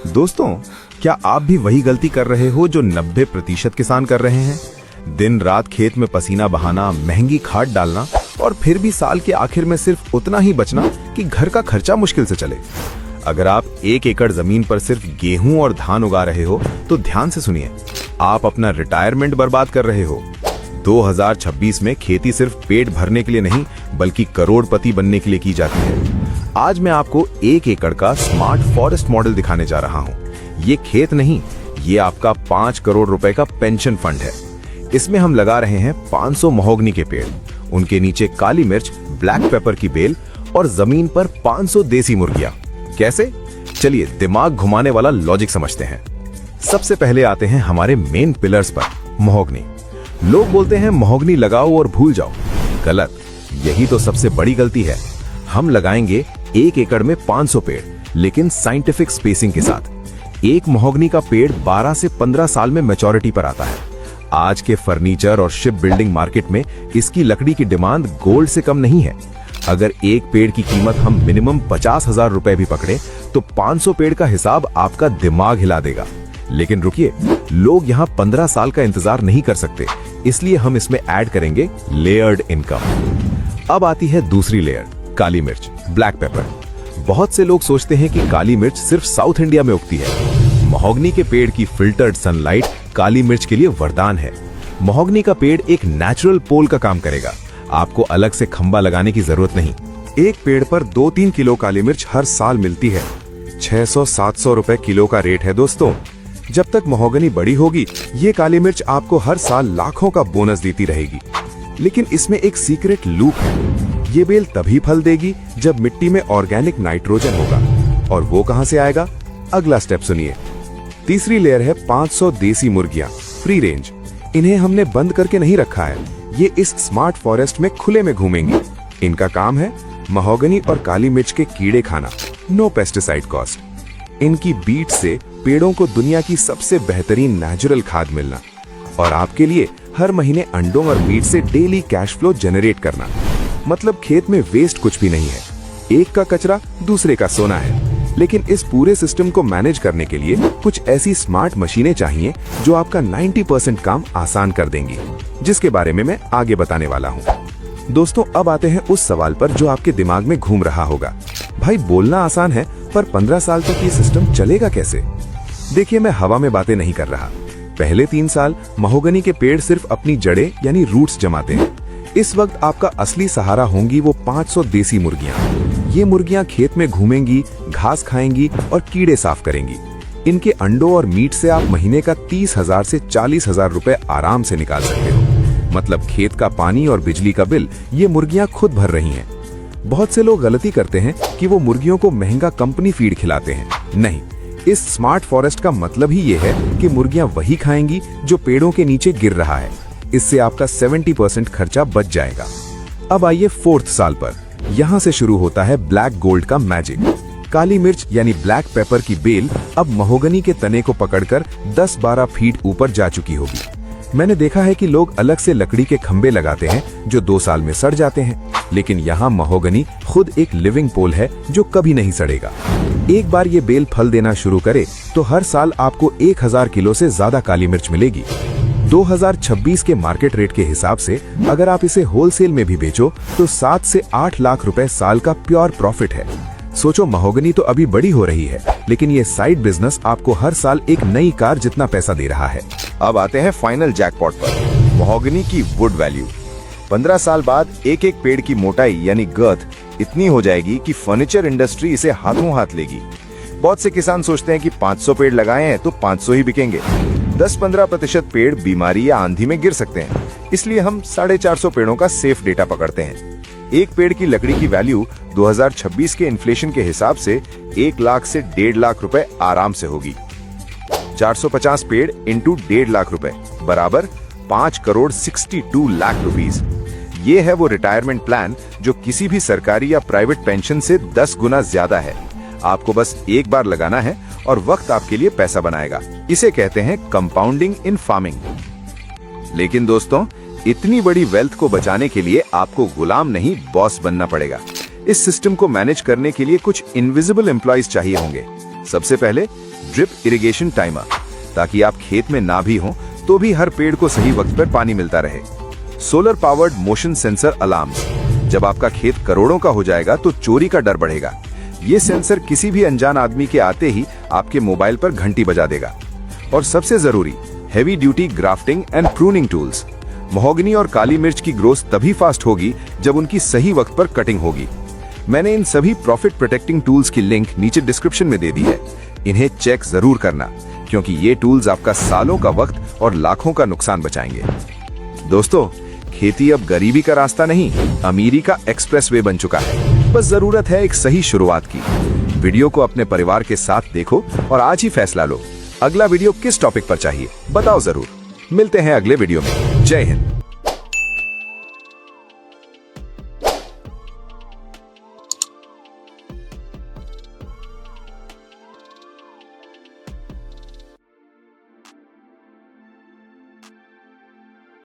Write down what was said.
दोस्तों, क्या आप भी वही गलती कर रहे हो जो 90% किसान कर रहे हैं? दिन रात खेत में पसीना बहाना, महंगी खाद डालना और फिर भी साल के आखिर में सिर्फ उतना ही बचना कि घर का खर्चा मुश्किल से चले। अगर आप 1 एकड़ जमीन पर सिर्फ गेहूं और धान उगा रहे हो तो ध्यान से सुनिए, आप अपना रिटायरमेंट बर्बाद कर रहे हो। 2026 में खेती सिर्फ पेट भरने के लिए नहीं बल्कि करोड़पति बनने के लिए की जाती है। आज मैं आपको 1 एकड़ का स्मार्ट फॉरेस्ट मॉडल दिखाने जा रहा हूँ। ये खेत नहीं, ये आपका 5 करोड़ रुपए का पेंशन फंड है। इसमें हम लगा रहे हैं 500 महोगनी के पेड़, उनके नीचे काली मिर्च, ब्लैक पेपर की बेल और जमीन पर 500 देसी मुर्गियां। कैसे? चलिए दिमाग घुमाने वाला लॉजिक समझते हैं। सबसे पहले आते हैं हमारे मेन पिलर्स पर, महोगनी। लोग बोलते हैं महोगनी लगाओ और भूल जाओ। गलत, यही तो सबसे बड़ी गलती है। हम लगाएंगे 1 एकड़ में 500 पेड़, लेकिन साइंटिफिक स्पेसिंग के साथ। एक महोगनी का पेड़ 12 से 15 साल में मैच्योरिटी पर आता है। आज के फर्नीचर और शिप बिल्डिंग मार्केट में इसकी लकड़ी की डिमांड गोल्ड से कम नहीं है। अगर एक पेड़ की कीमत हम मिनिमम 50,000 रुपए भी पकड़े तो 500 पेड़ का हिसाब आपका दिमाग हिला देगा। लेकिन रुकिए, लोग यहाँ 15 साल का इंतजार नहीं कर सकते, इसलिए हम इसमें ऐड करेंगे लेयर्ड इनकम। अब आती है दूसरी लेयर, काली मिर्च, ब्लैक पेपर। बहुत से लोग सोचते हैं कि काली मिर्च सिर्फ साउथ इंडिया में उगती है। महोगनी के पेड़ की फिल्टर्ड सनलाइट काली मिर्च के लिए वरदान है। महोगनी का पेड़ एक नेचुरल पोल का काम करेगा, आपको अलग से खंबा लगाने की जरूरत नहीं। एक पेड़ पर 2-3 किलो काली मिर्च हर साल मिलती है। 600-700 रुपए किलो का रेट है दोस्तों। जब तक महोगनी बड़ी होगी, ये काली मिर्च आपको हर साल लाखों का बोनस देती रहेगी। लेकिन इसमें एक सीक्रेट लूप है। ये बेल तभी फल देगी जब मिट्टी में ऑर्गेनिक नाइट्रोजन होगा। और वो कहां से आएगा? अगला स्टेप सुनिए। तीसरी लेयर है 500 देसी मुर्गियां, फ्री रेंज। इन्हें हमने बंद करके नहीं रखा है, ये इस स्मार्ट फॉरेस्ट में खुले में घूमेंगी। इनका काम है महोगनी और काली मिर्च के कीड़े खाना, नो पेस्टिसाइड कॉस्ट। इनकी बीट से पेड़ों को दुनिया की सबसे बेहतरीन नेचुरल खाद मिलना और आपके लिए हर महीने अंडों और मीट से डेली कैश फ्लो जनरेट करना। मतलब खेत में वेस्ट कुछ भी नहीं है, एक का कचरा दूसरे का सोना है। लेकिन इस पूरे सिस्टम को मैनेज करने के लिए कुछ ऐसी स्मार्ट मशीनें चाहिए जो आपका 90% काम आसान कर देंगी, जिसके बारे में मैं आगे बताने वाला हूँ। दोस्तों, अब आते हैं उस सवाल पर जो आपके दिमाग में घूम रहा होगा। भाई, बोलना आसान है पर 15 साल तक ये सिस्टम चलेगा कैसे? देखिए, मैं हवा में बातें नहीं कर रहा। पहले 3 साल महोगनी के पेड़ सिर्फ अपनी जड़ें यानी रूट्स जमाते हैं। इस वक्त आपका असली सहारा होंगी वो 500 देसी मुर्गियां। ये मुर्गियां खेत में घूमेंगी, घास खाएंगी और कीड़े साफ करेंगी। इनके अंडों और मीट से आप महीने का 30,000 से 40,000 रुपए आराम से निकाल सकते हो। मतलब खेत का पानी और बिजली का बिल ये मुर्गियां खुद भर रही हैं। बहुत से लोग गलती करते हैं कि वो मुर्गियों को महंगा कंपनी फीड खिलाते हैं। नहीं, इस स्मार्ट फॉरेस्ट का मतलब ही ये है कि मुर्गियां वही खाएंगी जो पेड़ों के नीचे गिर रहा है। इससे आपका 70% खर्चा बच जाएगा। अब आइए 4th साल पर। यहाँ से शुरू होता है ब्लैक गोल्ड का मैजिक। काली मिर्च यानी ब्लैक पेपर की बेल अब महोगनी के तने को पकड़कर 10-12 फीट ऊपर जा चुकी होगी। मैंने देखा है कि लोग अलग से लकड़ी के खंबे लगाते हैं जो 2 साल में सड़ जाते हैं, लेकिन यहाँ महोगनी खुद एक लिविंग पोल है जो कभी नहीं सड़ेगा। एक बार ये बेल फल देना शुरू करे तो हर साल आपको 1000 किलो से ज्यादा काली मिर्च मिलेगी। 2026 के मार्केट रेट के हिसाब से अगर आप इसे होलसेल में भी बेचो तो 7 से 8 लाख रुपए साल का प्योर प्रॉफिट है। सोचो, महोगनी तो अभी बड़ी हो रही है, लेकिन ये साइड बिजनेस आपको हर साल एक नई कार जितना पैसा दे रहा है। अब आते हैं फाइनल जैकपॉट पर, महोगनी की वुड वैल्यू। 15 साल बाद एक एक पेड़ की मोटाई यानी गर्थ इतनी हो जाएगी कि फर्नीचर इंडस्ट्री इसे हाथों हाथ लेगी। बहुत से किसान सोचते हैं कि 500 पेड़ लगाए हैं तो 500 ही बिकेंगे। 10-15% पेड़ बीमारी या आंधी में गिर सकते हैं, इसलिए हम 450 पेड़ों का सेफ डेटा पकड़ते हैं। एक पेड़ की लकड़ी की वैल्यू 2026 के इन्फ्लेशन के हिसाब से 1 लाख से 1.5 लाख रुपए आराम से होगी। 450 पेड़ इंटू 1.5 लाख रुपए बराबर 5 करोड़ 62 लाख रुपीस। ये है वो रिटायरमेंट प्लान जो किसी भी सरकारी या प्राइवेट पेंशन से 10 गुना ज्यादा है। आपको बस एक बार लगाना है और वक्त आपके लिए पैसा बनाएगा। इसे कहते हैं कंपाउंडिंग इन फार्मिंग। लेकिन दोस्तों, इतनी बड़ी वेल्थ को बचाने के लिए आपको गुलाम नहीं, बॉस बनना पड़ेगा। इस सिस्टम को मैनेज करने के लिए कुछ इनविजिबल एम्प्लॉइज चाहिए होंगे। सबसे पहले ड्रिप इरिगेशन टाइमर, ताकि आप खेत में ना भी हो तो भी हर पेड़ को सही वक्त पर पानी मिलता रहे। Solar powered motion sensor alarms, जब आपका खेत करोड़ों का हो जाएगा तो चोरी का डर बढ़ेगा। ये सेंसर किसी भी अनजान आदमी के आते ही आपके मोबाइल पर घंटी बजा देगा। और सबसे जरूरी, heavy duty grafting and pruning tools. Mahogany और काली मिर्च की ग्रोथ तभी फास्ट होगी जब उनकी सही वक्त पर कटिंग होगी। मैंने इन सभी प्रॉफिट प्रोटेक्टिंग टूल्स की लिंक नीचे डिस्क्रिप्शन में दे दी है। इन्हें चेक जरूर करना, क्योंकि ये टूल्स आपका सालों का वक्त और लाखों का नुकसान बचाएंगे। दोस्तों, खेती अब गरीबी का रास्ता नहीं, अमीरी का एक्सप्रेसवे बन चुका है। बस जरूरत है एक सही शुरुआत की। वीडियो को अपने परिवार के साथ देखो और आज ही फैसला लो, अगला वीडियो किस टॉपिक पर चाहिए बताओ जरूर। मिलते हैं अगले वीडियो में। जय हिंद।